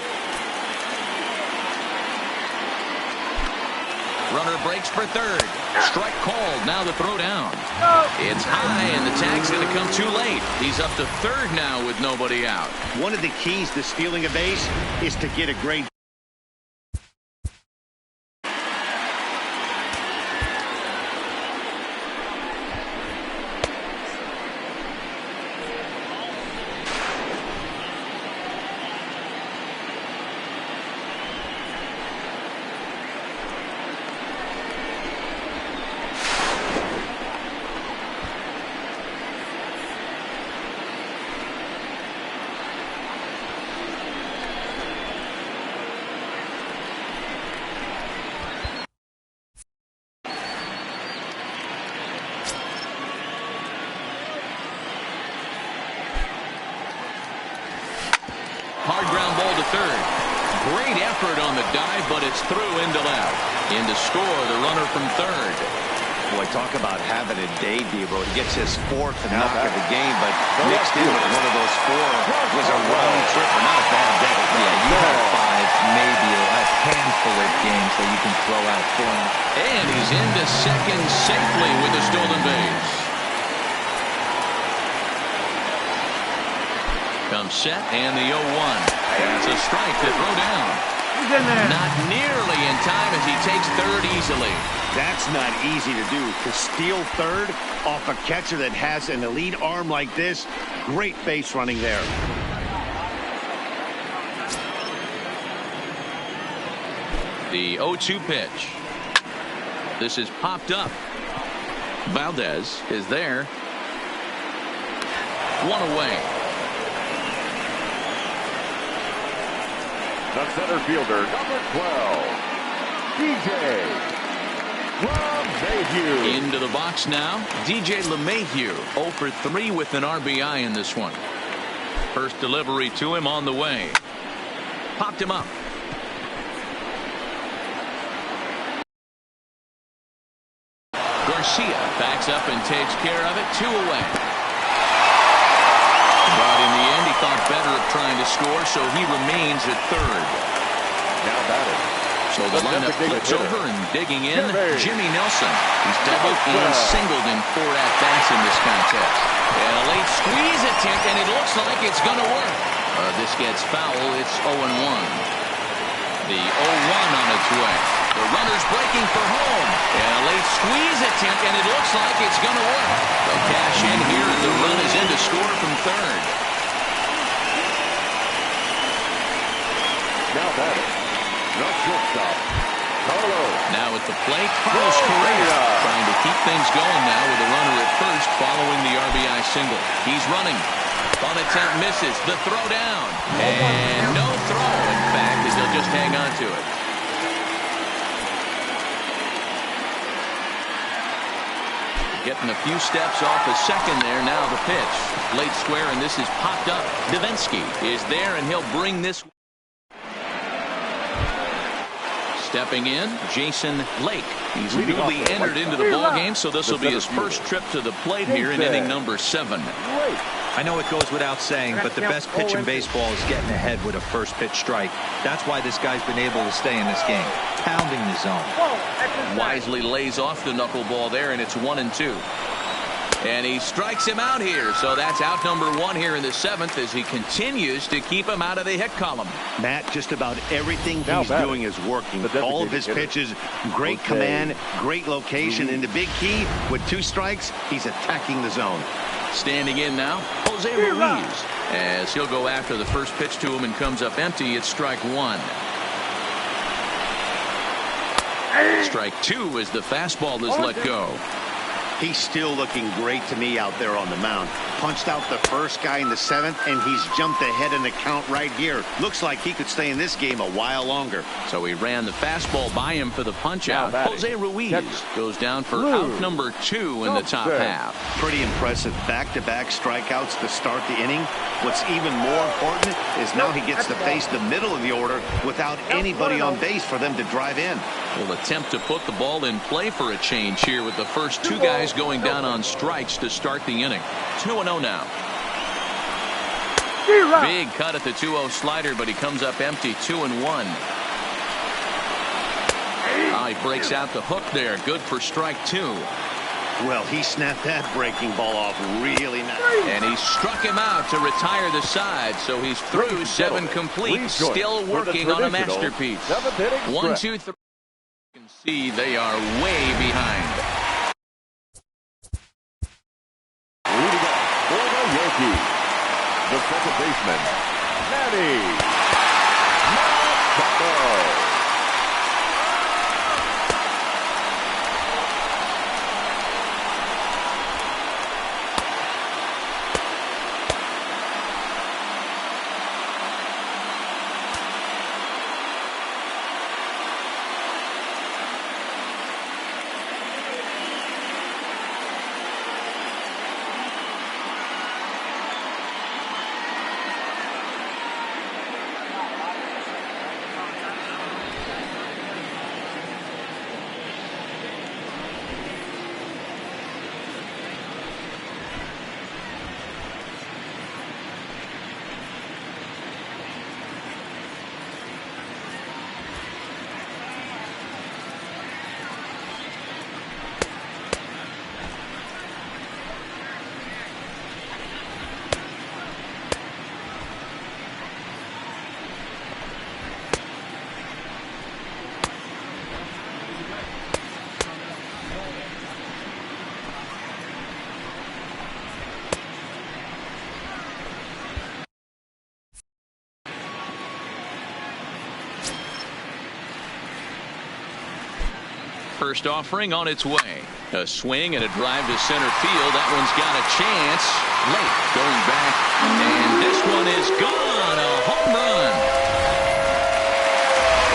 Runner breaks for third. Strike called. Now the throw down. It's high, and the tag's going to come too late. He's up to third now with nobody out. One of the keys to stealing a base is to get a great... Great effort on the dive, but it's through into left. In to score, the runner from third. Boy, talk about having a day, Debo. He gets his fourth knock of the game, but mixed in with one of those four was a round trip, or not a bad day. Yeah, you have 5, maybe a handful of games that you can throw out for him. And he's into second safely with a stolen base. Comes set, and the 0-1. That's a strike to throw down. He's in there. Not nearly in time as he takes third easily. That's not easy to do. To steal third off a catcher that has an elite arm like this, great base running there. The 0-2 pitch. This is popped up. Valdez is there. One away. The center fielder, number 12, DJ LeMahieu. Into the box now, DJ LeMahieu, 0 for 3 with an RBI in this one. First delivery to him on the way. Popped him up. Garcia backs up and takes care of it. 2 away. But in the end, he thought better of trying to score, so he remains at third. Now batting. So the lineup flips over and digging in, Jimmy Nelson. He's doubled and singled in 4 at-bats in this contest. And a late squeeze attempt, and it looks like it's going to work. This gets foul. It's 0-1. The 0-1 on its way. The runner's breaking for home. And a late squeeze attempt, and it looks like it's going to work. They'll cash in here, and the run is in to score from third. Now batting. The shortstop, Carlos. Now at the plate, Carlos Correa trying to keep things going now with a runner at first following the RBI single. He's running. On attempt misses. The throw down. And no throw, in fact, as he'll just hang on to it. Getting a few steps off the second there. Now the pitch. Late square, and this is popped up. Davinsky is there, and he'll bring this. Stepping in, Jason Lake. He's newly entered into the ballgame, so this will be his first trip to the plate here in inning number 7. I know it goes without saying, but the best pitch in baseball is getting ahead with a first pitch strike. That's why this guy's been able to stay in this game, pounding the zone. Wisely lays off the knuckleball there, and it's 1-2. And he strikes him out here, so that's out number 1 here in the 7th as he continues to keep him out of the hit column. Matt, just about everything he's doing is working. All of his pitches, great command, great location, and the big key, with 2 strikes, he's attacking the zone. Standing in now, Jose Ruiz, as he'll go after the first pitch to him and comes up empty. It's strike 1. Strike 2 as the fastball is let go. He's still looking great to me out there on the mound. Punched out the first guy in the 7th, and he's jumped ahead in the count right here. Looks like he could stay in this game a while longer. So he ran the fastball by him for the punch out. Jose Ruiz goes down for out number 2 in the top half. Pretty impressive back-to-back strikeouts to start the inning. What's even more important is now he gets to face the middle of the order without anybody on base for them to drive in. Will attempt to put the ball in play for a change here with the first 2 guys going down on strikes to start the inning. 2-0 now. Big cut at the 2-0 slider, but he comes up empty. 2-1. He breaks out the hook there. Good for strike 2. Well, he snapped that breaking ball off really nice. And he struck him out to retire the side, so he's through 7 complete. Still working on a masterpiece. 1, 2, 3. You can see they are way behind. Leading off for the Yankees, the second baseman, Manny Machado. First offering on its way. A swing and a drive to center field. That one's got a chance. Late going back. And this one is gone. A home run.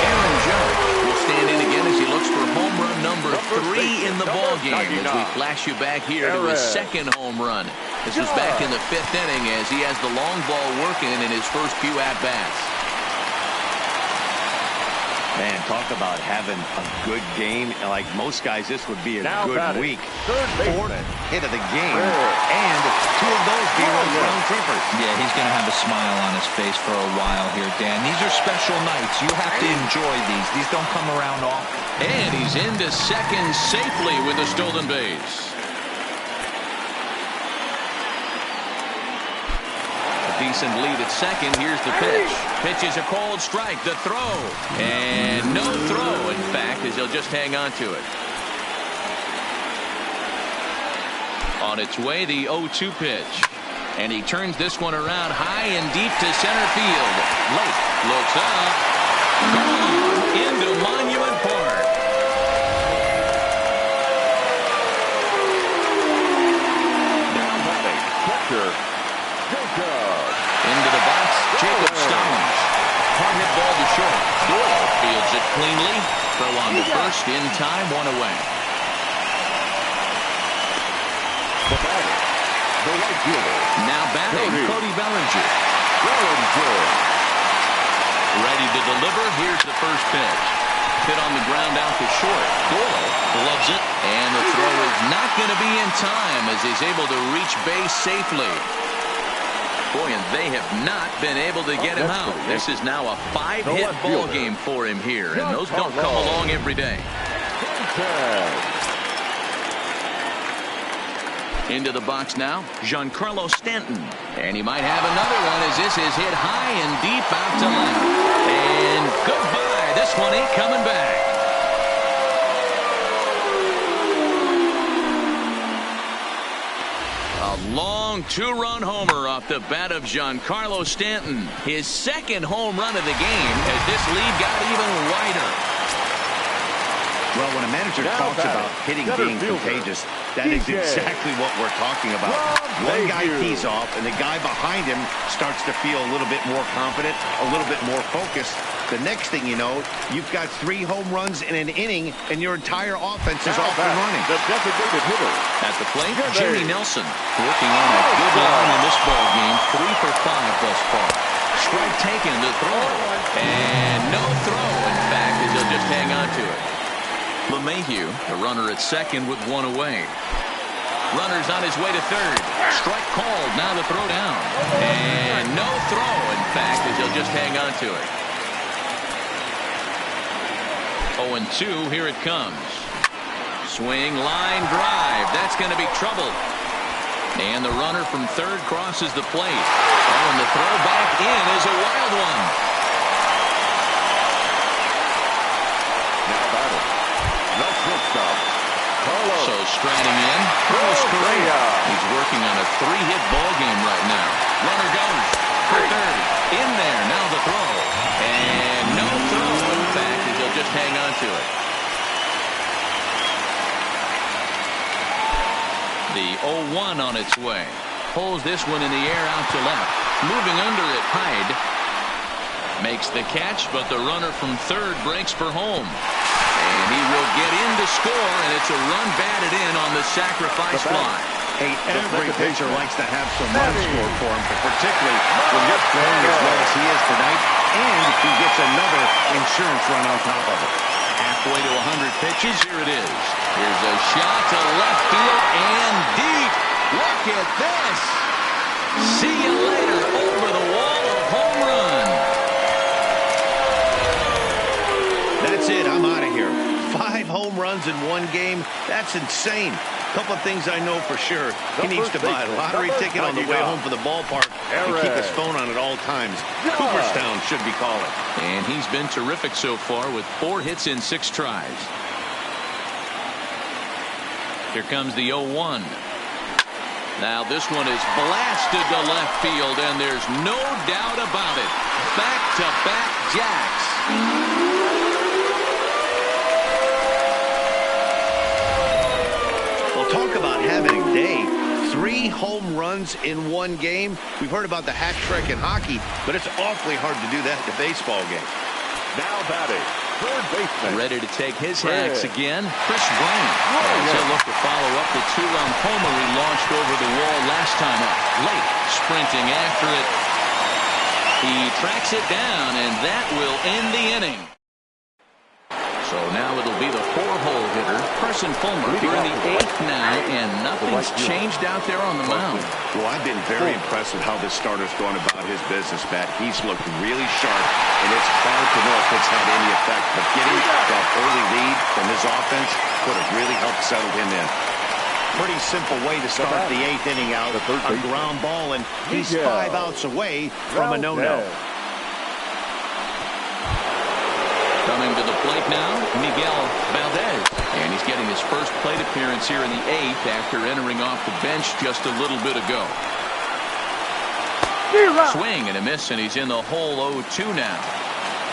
Aaron Judge will stand in again as he looks for home run number 3 in the ballgame. As we flash you back here to his second home run. This was back in the 5th inning as he has the long ball working in his first few at-bats. Man, talk about having a good game. Like most guys, this would be a good week. Fourth hit of the game, and 2 of those being round trippers. Yeah, he's going to have a smile on his face for a while here, Dan. These are special nights. You have to enjoy these. These don't come around often. And he's into second safely with a stolen base. Decent lead at second. Here's the pitch. Pitch is a cold strike. The throw. And no throw, in fact, as he'll just hang on to it. On its way, the 0-2 pitch. And he turns this one around high and deep to center field. Late. Looks up. Gone into Monument Park. Now batting, catcher, Into the box, Jacob Stallings. Hard hit ball to short. Doyle fields it cleanly. Throw on to first in time, 1 away. the batter, the right fielder. Now batting, Cody Bellinger. Ready to deliver. Here's the first pitch. Hit on the ground out to short. Doyle loves it. And the throw is not going to be in time as he's able to reach base safely. Boy, and they have not been able to get him out. This is now a 5-hit ball game for him here, and those don't come along every day. Into the box now, Giancarlo Stanton. And he might have another one as this is hit high and deep out to left. And goodbye. This one ain't coming back. A long 2-run homer off the bat of Giancarlo Stanton. His second home run of the game as this lead got even wider. Well, when a manager talks about hitting being contagious, that is exactly what we're talking about. One guy tees off, and the guy behind him starts to feel a little bit more confident, a little bit more focused. The next thing you know, you've got 3 home runs in an inning, and your entire offense is off and running. The designated hitter. At the plate, Jimmy Nelson working on a good line in this ball game. 3 for 5 thus far. Strike taken to throw. And no throw, in fact, as he'll just hang on to it. LeMahieu, the runner at second with 1 away. Runner's on his way to third. Strike called. Now the throw down. And no throw, in fact, as he'll just hang on to it. 0-2. Here it comes. Swing, line, drive. That's going to be trouble. And the runner from third crosses the plate. Oh, and the throw back in is a wild one. Now batting. The shortstop, Carlos. So striding in, Carlos Correa. He's working on a 3-hit ball game right now. Runner goes for third. In there, now the throw. And no throw, in fact, as he'll just hang on to it. The 0-1 on its way. Pulls this one in the air out to left. Moving under it, Hyde. Makes the catch, but the runner from third breaks for home. And he will get in to score, and it's a run batted in on the sacrifice fly. Hey, every pitcher likes to have some runs scored for him, but particularly when you're throwing as well as he is tonight, and he gets another insurance run on top of it. Halfway to 100 pitches, here it is. Here's a shot to left field and deep. Look at this. See you later. Over the wall, a home run. That's it. I'm out of here. 5 home runs in 1 game. That's insane. Couple of things I know for sure. He needs to buy a lottery ticket on the way home from the ballpark and keep his phone on at all times. Cooperstown should be calling. And he's been terrific so far with 4 hits in 6 tries. Here comes the 0-1. Now this one is blasted to left field, and there's no doubt about it. Back-to-back jacks. home runs in one game. We've heard about the hat trick in hockey, but it's awfully hard to do that in a baseball game. Now batting, third baseman. Ready to take his hacks again, Chris Brown. He'll look to follow up the two-run homer he launched over the wall last time up. Late, sprinting after it. He tracks it down, and that will end the inning. So now it'll be the four-hole hitter, Carson Fulmer. Here in the eighth now, and nothing's changed out there on the mound. Well, I've been very impressed with how this starter's going about his business, Matt. He's looked really sharp, and it's hard to know if it's had any effect. But getting that early lead from his offense could have really helped settle him in. Pretty simple way to start the eighth inning out. A ground ball, and he's 5 outs away from a no-no. Coming to the plate now, Miguel Valdez. And he's getting his first plate appearance here in the eighth after entering off the bench just a little bit ago. Swing and a miss, and he's in the hole 0-2 now.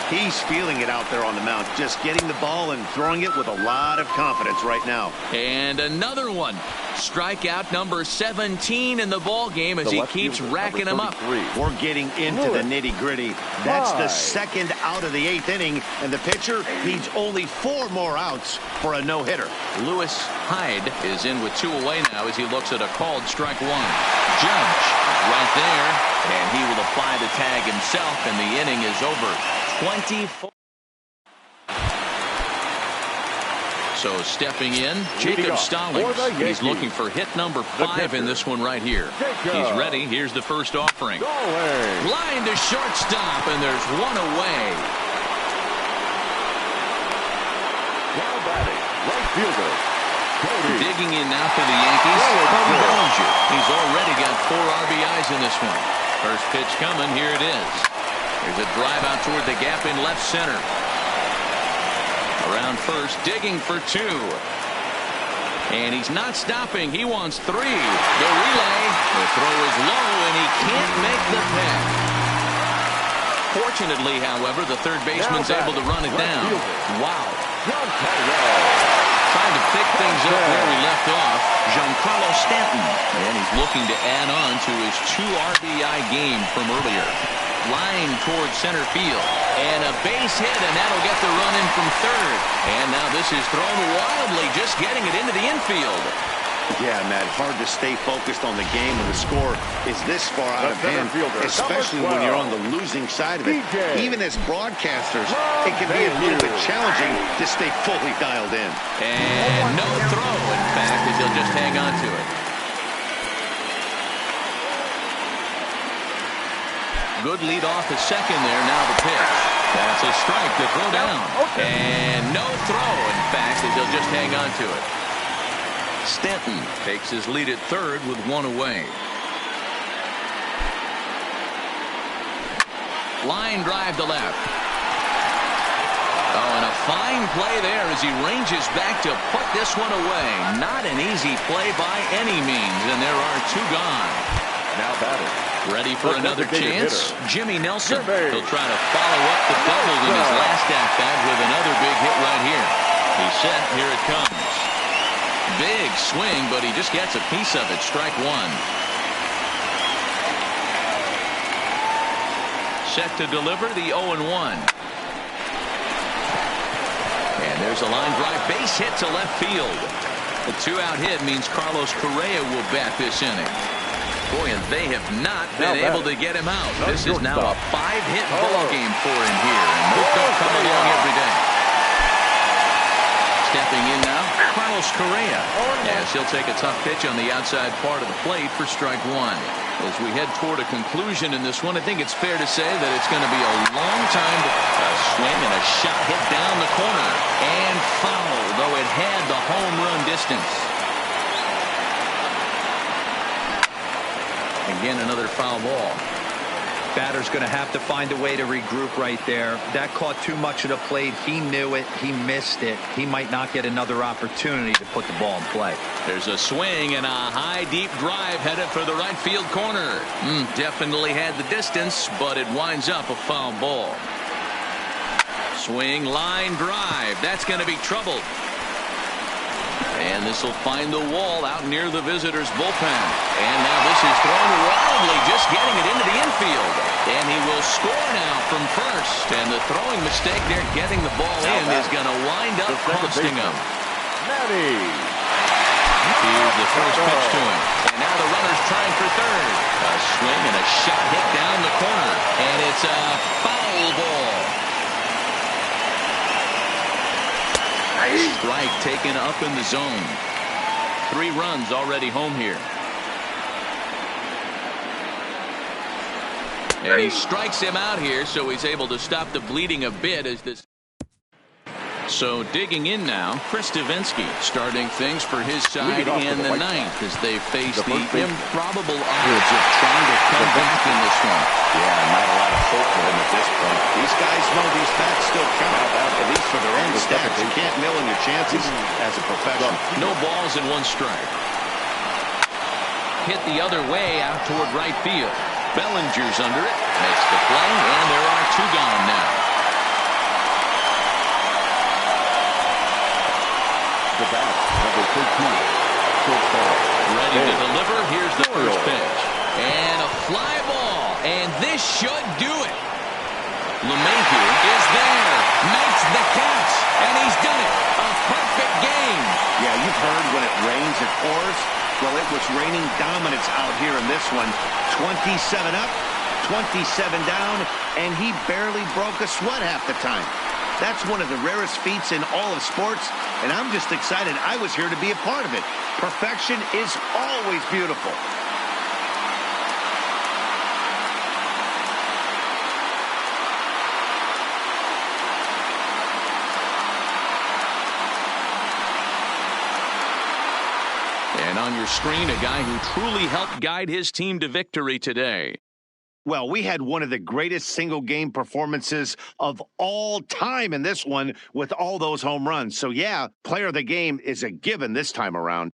He's feeling it out there on the mound, just getting the ball and throwing it with a lot of confidence right now. And another one. Strikeout number 17 in the ball game as he keeps racking them up. We're getting into the nitty-gritty. That's the second out of the eighth inning, and the pitcher needs only 4 more outs for a no-hitter. Lewis Hyde is in with 2 away now as he looks at a called strike 1. Judge right there, and he will apply the tag himself, and the inning is over. 24. So stepping in, Jacob Stallings. He's looking for hit number 5 in this one right here. He's ready. Here's the first offering. Line to shortstop, and there's 1 away. Now batting, right fielder. Digging in now for the Yankees, Cody Bellinger. He's already got 4 RBIs in this one. First pitch coming. Here it is. There's a drive out toward the gap in left center. Around first, digging for 2. And he's not stopping. He wants 3. The relay. The throw is low, and he can't make the pick. Fortunately, however, the third baseman's able to run it down. Wow. Trying to pick things up where we left off, Giancarlo Stanton. And he's looking to add on to his 2 RBI game from earlier. Line towards center field. And a base hit, and that'll get the run in from third. And now this is thrown wildly, just getting it into the infield. Yeah, Matt, hard to stay focused on the game when the score is this far out of hand, especially when you're on the losing side of it. Even as broadcasters, it can be a little bit challenging to stay fully dialed in. And no throw, in fact, as he'll just hang on to it. Good lead off at second there. Now the pitch. That's a strike to throw down. And no throw, in fact, as he'll just hang on to it. Stanton takes his lead at third with 1 away. Line drive to left. Oh, and a fine play there as he ranges back to put this one away. Not an easy play by any means, and there are 2 gone. Now batting. Ready for another chance? Jimmy Nelson. He'll try to follow up the double in his last at-bat with another big hit right here. He's set. Here it comes. Big swing, but he just gets a piece of it. Strike 1. Set to deliver the 0-1. And there's a line drive base hit to left field. The 2-out hit means Carlos Correa will bat this inning. Boy, and they have not been able to get him out. This is now a 5-hit ball game for him here, and those don't come along every day. Stepping in now, Carlos Correa, as he'll take a tough pitch on the outside part of the plate for strike 1. As we head toward a conclusion in this one, I think it's fair to say that it's going to be a long time. A swing and a shot hit down the corner, and foul, though it had the home run distance. Again, another foul ball. Batter's going to have to find a way to regroup right there. That caught too much of the plate. He knew it. He missed it. He might not get another opportunity to put the ball in play. There's a swing and a high, deep drive headed for the right field corner. Definitely had the distance, but it winds up a foul ball. Swing, line drive. That's going to be trouble. And this will find the wall out near the visitors' bullpen. And now this is thrown wildly, just getting it into the infield. And he will score now from first. And the throwing mistake there, getting the ball in, is going to wind up costing him. Here's the first pitch to him. And now the runner's trying for third. A swing and a shot hit down the corner. And it's a foul ball. Strike taken up in the zone. 3 runs already home here. And he strikes him out here, so he's able to stop the bleeding a bit as this. So digging in now, Chris Davinsky starting things for his side in the 9th as they face the improbable odds of trying to come back in this one. Yeah, not a lot of hope for him at this point. These guys know these bats still count, at least for their own stats. You can't mill in your chances as a professional. No balls and 1 strike. Hit the other way out toward right field. Bellinger's under it, makes the play, and there are 2 gone now. The bat, number 13, shortstop. Ready to deliver. Here's the first pitch. And a fly ball. And this should do it. LeMahieu is there. Makes the catch. And he's done it. A perfect game. Yeah, you've heard when it rains, it pours. Well, it was raining dominance out here in this one. 27 up, 27 down, and he barely broke a sweat half the time. That's one of the rarest feats in all of sports, and I'm just excited I was here to be a part of it. Perfection is always beautiful. And on your screen, a guy who truly helped guide his team to victory today. Well, we had one of the greatest single-game performances of all time in this one with all those home runs. So, yeah, player of the game is a given this time around.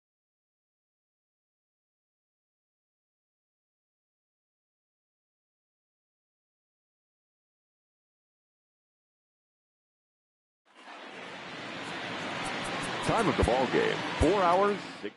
Time of the ball game, 4 hours, 6